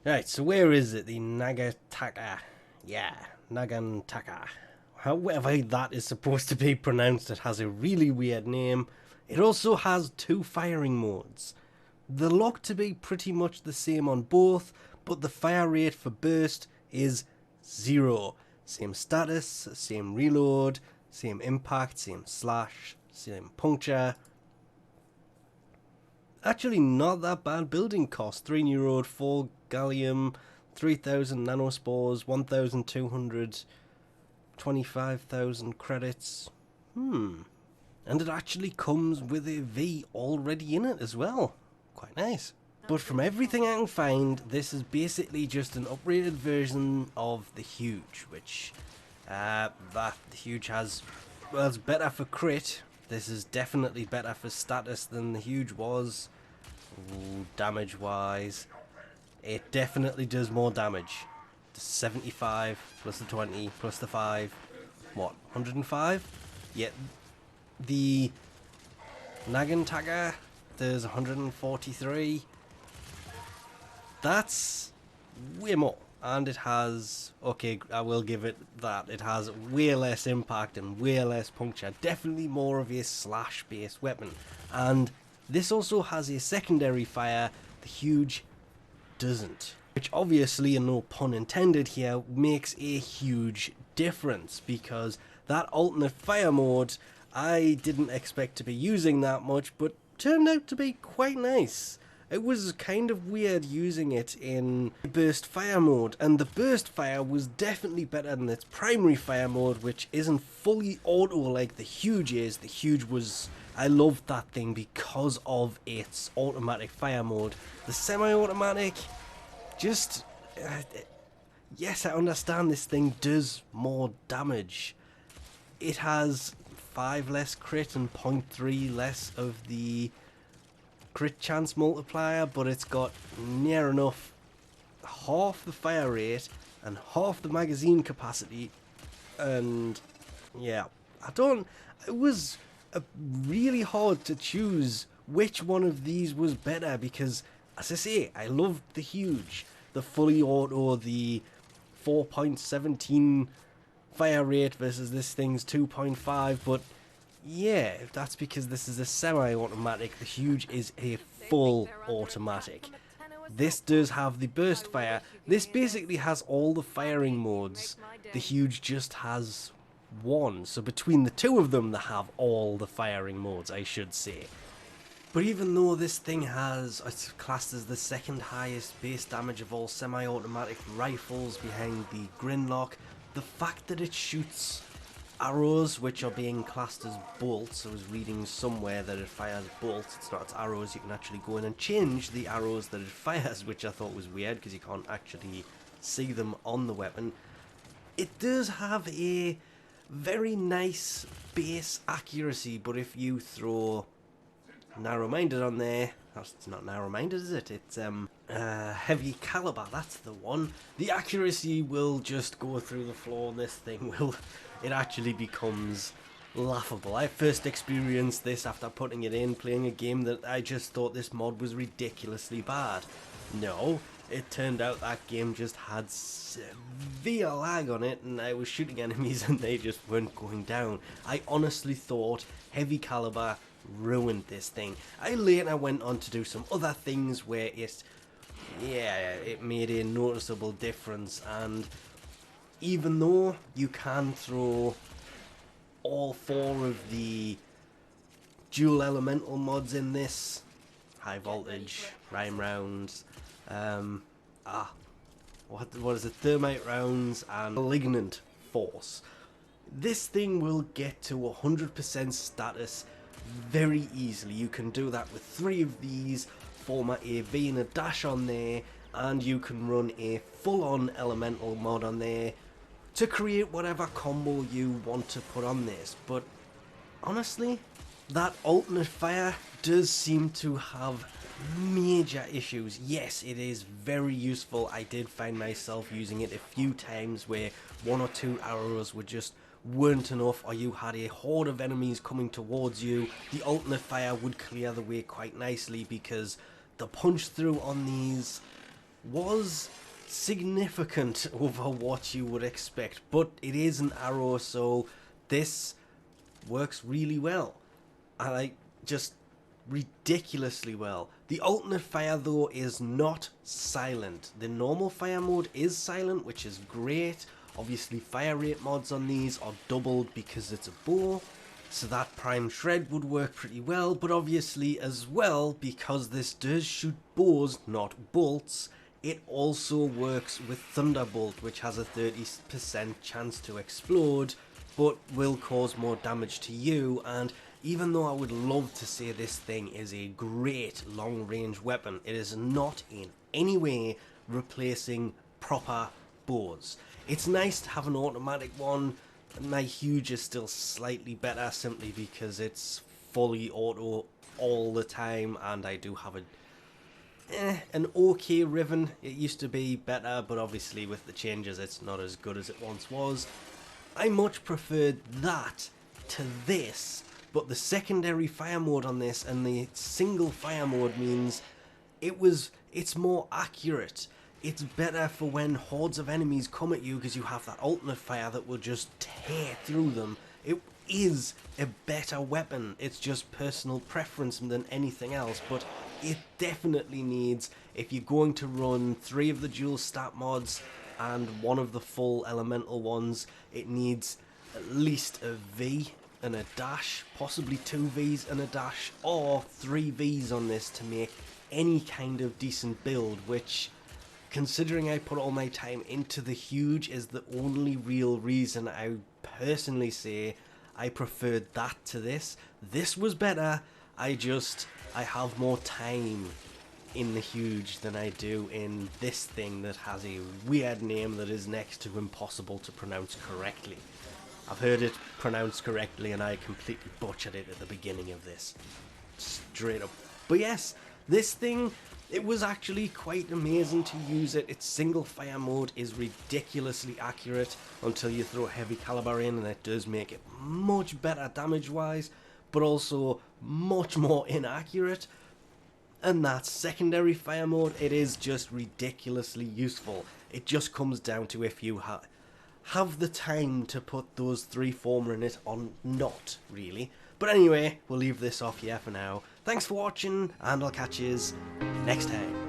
Right, so where is it? The Nagataka. Yeah, Nagantaka. However that is supposed to be pronounced, it has a really weird name. It also has two firing modes. They look to be pretty much the same on both, but the fire rate for burst is 0. Same status, same reload, same impact, same slash, same puncture. Actually, not that bad building cost. 3 neurode, 4 gallium, 3,000 nanospores, 1,200, 25,000 credits. And it actually comes with a V already in it as well. Quite nice. But from everything I can find, this is basically just an uprated version of the Huge, which the Huge has, well, it's better for crit. This is definitely better for status than the Huge was. Ooh, damage wise, it definitely does more damage. 75 plus the 20 plus the 5, what, 105? Yeah, the Nagantaka does 143. That's way more. And it has, okay, I will give it that, it has way less impact and way less puncture. Definitely more of a slash based weapon. And this also has a secondary fire, the Huge doesn't. Which obviously, and no pun intended here, makes a huge difference, because that alternate fire mode I didn't expect to be using that much, but turned out to be quite nice. It was kind of weird using it in burst fire mode, and the burst fire was definitely better than its primary fire mode, which isn't fully auto like the Huge is. The Huge was, I loved that thing because of its automatic fire mode. The semi-automatic, just, yes, I understand this thing does more damage. It has 5 less crit and 0.3 less of the crit chance multiplier, but it's got near enough half the fire rate and half the magazine capacity. And yeah, it was really hard to choose which one of these was better, because as I say, I loved the Huge, the fully auto, the 4.17 fire rate versus this thing's 2.5, but yeah, that's because this is a semi-automatic. The Huge is a full automatic. This does have the burst fire. This basically has all the firing modes. The Huge just has one. So between the two of them, they have all the firing modes, I should say. But even though this thing has, it's classed as the second highest base damage of all semi-automatic rifles behind the Grinlock, the fact that it shoots arrows, which are being classed as bolts. I was reading somewhere that it fires bolts, it's not, it's arrows. You can actually go in and change the arrows that it fires, which I thought was weird because you can't actually see them on the weapon. It does have a very nice base accuracy, but if you throw narrow-minded on there, it's not narrow-minded, is it? It's heavy caliber, that's the one. The accuracy will just go through the floor. This thing will, it actually becomes laughable. I first experienced this after putting it in, playing a game that I just thought this mod was ridiculously bad. No, it turned out that game just had severe lag on it, and I was shooting enemies and they just weren't going down. I honestly thought heavy caliber ruined this thing. I later went on to do some other things where it made a noticeable difference, and even though you can throw all 4 of the dual elemental mods in this, high voltage, rhyme rounds, what is it, thermite rounds and malignant force, this thing will get to 100% status very easily. You can do that with 3 of these, form a V and a dash on there, and you can run a full-on elemental mod on there to create whatever combo you want to put on this. But honestly, that alternate fire does seem to have major issues. Yes, it is very useful. I did find myself using it a few times where 1 or 2 arrows weren't enough, or you had a horde of enemies coming towards you. The alternate fire would clear the way quite nicely, because the punch through on these was significant over what you would expect, but it is an arrow, so this works really well. I like just ridiculously well. The alternate fire though is not silent. The normal fire mode is silent, which is great. Obviously fire rate mods on these are doubled because it's a bow, so that prime shred would work pretty well, but obviously as well, because this does shoot bows, not bolts, it also works with Thunderbolt, which has a 30% chance to explode, but will cause more damage to you. And even though I would love to say this thing is a great long-range weapon, it is not in any way replacing proper bows. It's nice to have an automatic one. My huge is still slightly better simply because it's fully auto all the time, and I do have an okay Riven. It used to be better, but obviously with the changes it's not as good as it once was. I much preferred that to this, but the secondary fire mode on this and the single fire mode means it's more accurate. It's better for when hordes of enemies come at you because you have that alternate fire that will just tear through them. It is a better weapon. It's just personal preference than anything else, but it definitely needs, if you're going to run 3 of the dual stat mods and 1 of the full elemental ones, it needs at least a V and a dash, possibly 2 Vs and a dash, or 3 Vs on this to make any kind of decent build, which, considering I put all my time into the huge, is the only real reason I personally say I preferred that to this. This was better, I have more time in the huge than I do in this thing that has a weird name that is next to impossible to pronounce correctly. I've heard it pronounced correctly and I completely butchered it at the beginning of this. Straight up. But yes, this thing, it was actually quite amazing to use it. Its single fire mode is ridiculously accurate until you throw heavy caliber in, and it does make it much better damage wise, but also much more inaccurate. And that secondary fire mode, it is just ridiculously useful. It just comes down to if you have the time to put those 3 former in it or not, really. But anyway, we'll leave this off here for now. Thanks for watching, and I'll catch yous next time.